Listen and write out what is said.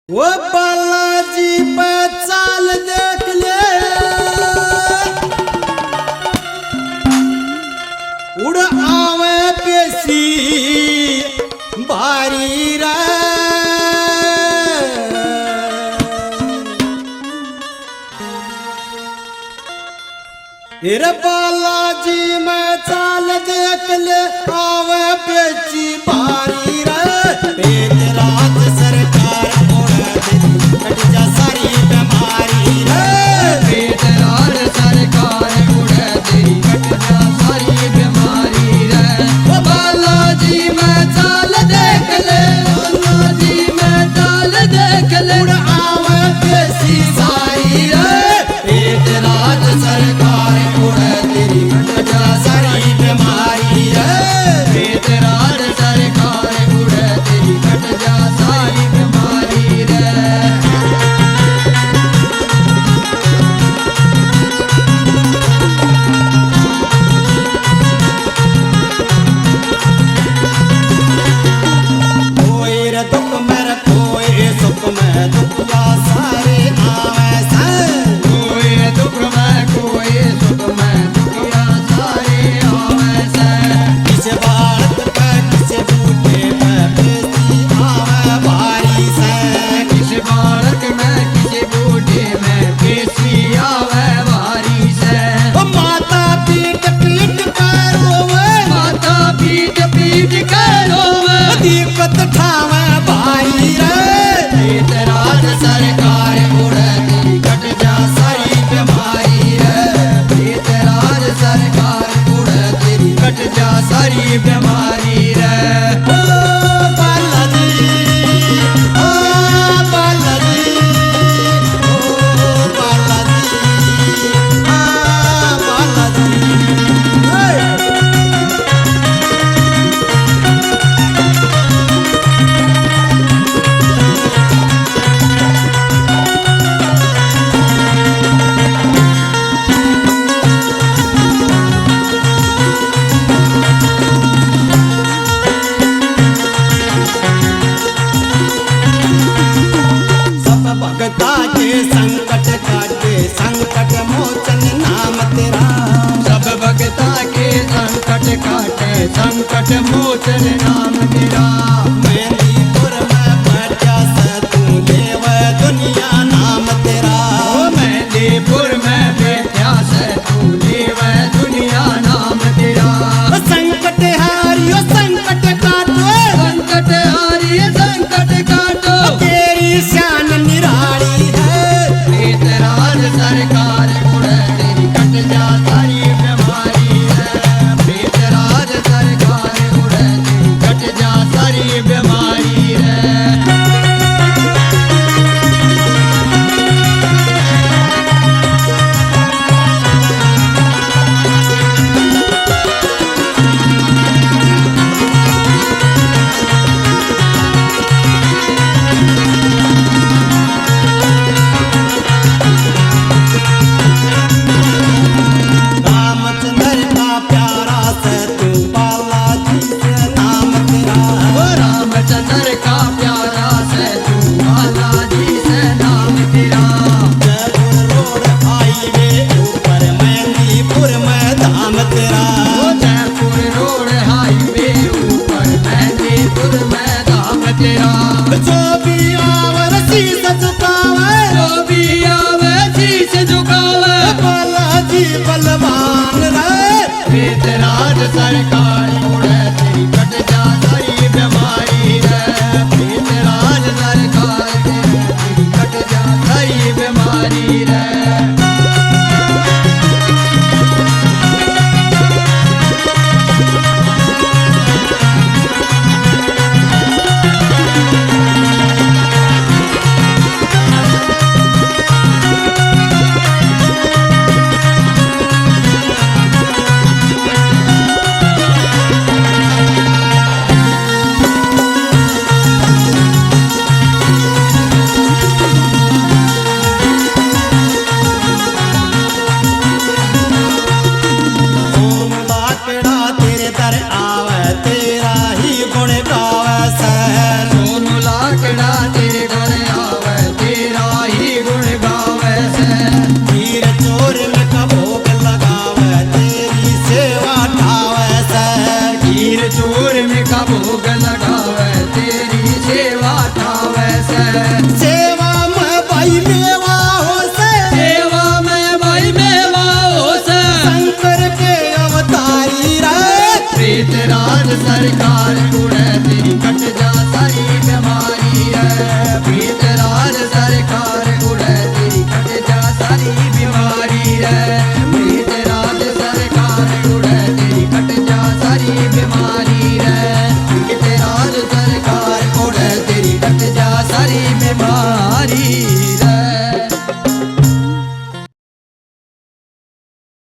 वो बालाजी पे चाल देख ले, उड़ आवे पेशी भारी रे। रे बालाजी में चाल देख ले, आवे पेशी भारी रे। पेट राज सरकार कट जा सारी बीमारी रे। पेट राज सरकार उड़े तेरी कट जा सारी बीमारी रे। ओ बालाजी में चाल देख ले, बालाजी में चाल देख ले, उड़ आवे पेशी सारी रे। पेट राज सरकार उड़े तेरी कट जा सारी बीमारी रे। पेट राज सरकार उड़े तेरी कट जा सारी बीमारी रे। कोई रे दुख मेरे कोई सुख में दुखिया सारे आवे से। कोई दुख में कोई सुख में दुखिया सारे आवे से। किसे बालक पे किसे बूढ़े पे पेशी आवे भारी से। किसी बालक में किसी बूढ़े में पेशी आवे भारी से। ओ माता पीट पीट कर रोवे, माता पीट पीट कर रोवे, दिक्कत ठावे भाई रे। पेट राज सरकार उड़े तेरी कट जा सारी बीमारी रे। पेट राज सरकार उड़े तेरी कट जा सारी बीमारी रे। ओ बालाजी, ओ बालाजी, ओ बालाजी, आ बालाजी। सब भगता के संकट काटे, संकट मोचन नाम तेरा। सब भक्ता के संकट काटे, संकट मोचन नाम तेरा। मेहंदीपुर में बैठा से तू देव दुनिया नाम तेरा। ओ मेहंदीपुर में बैठा से तू देव दुनिया नाम तेरा। संकट हारियो संकट काटो, संकट हारी संकट काटो, तेरी शान निराली है। पेट राज सरकार उड़े तेरी कट जा सारी बीमारी है। पेट राज सरकार उड़े तेरी कट जा सारी बीमारी है। रामचंद्र का प्यारा से तू बालाजी से नाम तेरा। ओ रामचंद्र का प्यारा से तू बालाजी से नाम तेरा। जयपुर रोड हाईवे ऊपर मेहंदीपुर में धाम तेरा। ओ जयपुर रोड हाईवे ऊपर मेहंदीपुर में धाम तेरा। जो भी आवर शीस झुकावे, जो भी आवे शीश झुकावे, बालाजी बलवान रे। पेट राज सरकार उड़े तेरी कट जा सारी बीमारी रे। पेट राज सरकार उड़े तेरी कट जा सारी बीमारी रे। रे सेवा में भाई मेवा हो से सेवा में भाई मेवा हो से शंकर के अवतारी रे प्रीत राज सरकार उड़े तेरी कट